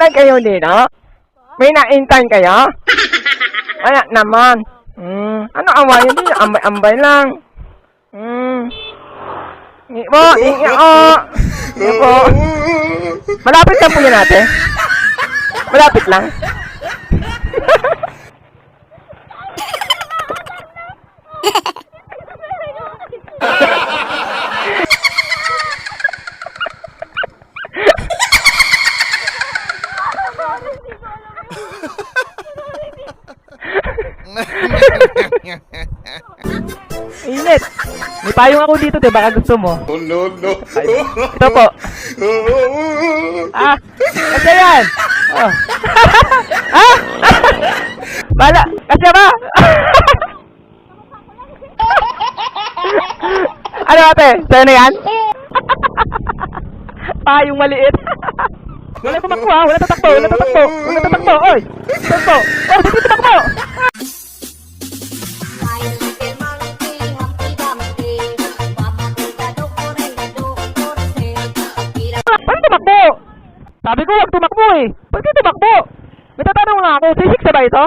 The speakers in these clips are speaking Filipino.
naantay kayo dito? May naintay kayo? Wala naman. Ano away yun din? Ambay-ambay lang. Hindi po, hindi po. Hindi po. Malapit lang po yun natin. Malapit lang. Init. May payong ako dito, diba? Baka gusto mo. Oh, no, no. Ito po. Kasi yan. Oh. Bala, kasi ba? Ano ate? Sa'yo na yan? Payong maliit. Wala tumakbo ha, wala tatakbo, wala tatakbo, wala tatakbo, oy! Tatakbo! Oh, hindi tatakbo! Paano tumakbo? Sabi ko, huwag tumakbo eh. Ba't kayo tumakbo? May tatanong nga ako, physics na ba ito?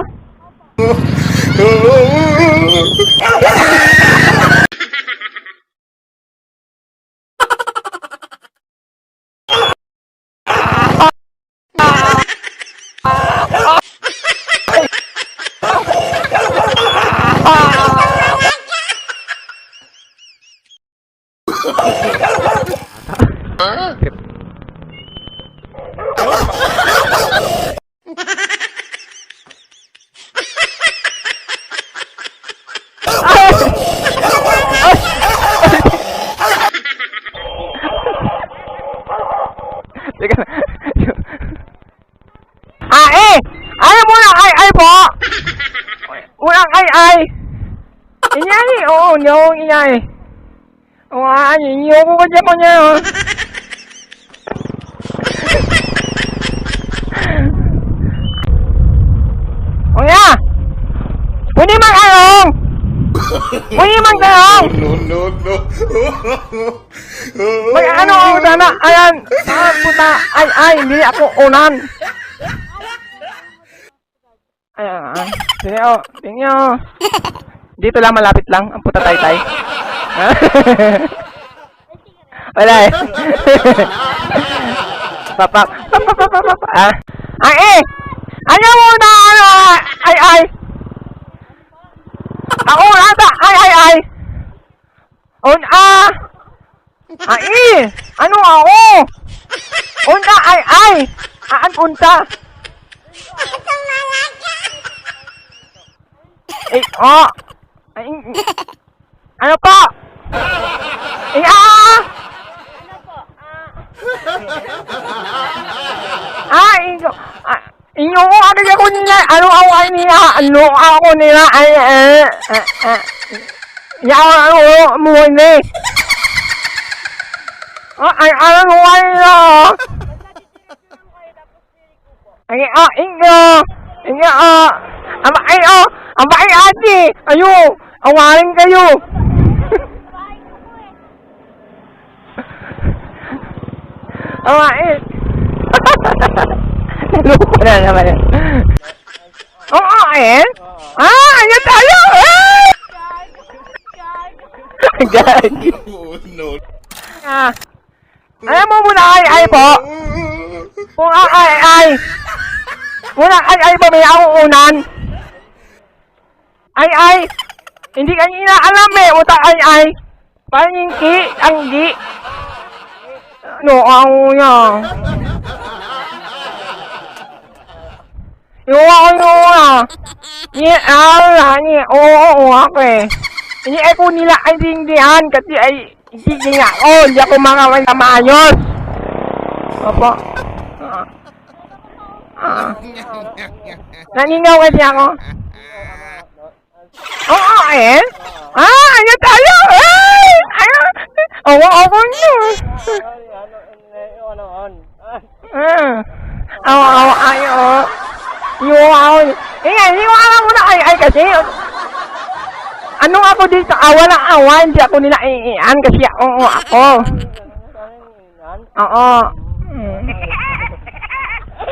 Ayaw mo lang ay po! Walang ay! Inyay! Oo, yung inyay! Oo, inyo ko ka dyan ko niya, oh! Kuya! Pwede mag-along! Pwede mag-along! No, no, no. May ano ako sana, ayan! Puta, ay, hindi ako unan! Ayan, tingnan. Dito lang, malapit lang. Ang puta tay-tay. Wala eh. Papak. Ay! Ano muna, ano? Ay! Ako nata! Ay! Ay! Ano ako? Unta, ay! Aan unta? Ay, ano po? Inyo ko agad ako niya, ano away niya, ano ako nila, ano mo hindi. Ano away niya. Inyo, Abay ate, ayo, awarin kayo. Awain. Lupa na naman yan. Oo, ayan tayo! Gagi. Oh, no. Alam mo muna ay po? Kung ay. Muna ay po, may ako unan. Ay. Hindi kanina alam eh, utak ay. Parang yung ang gi. No, ako niya. Yung ako oo, ako eh. Hindi ako nila ay dindihan kasi ay hindi ako, hindi ako mga maayos. Opo. Naningaw kasi ako. Oo, ayan tayo! Oo, ako nyo! Hindi ko alam mo na ay kasi. Ano ako dito? Walang awa, hindi ako nila iian kasi ako. Oo.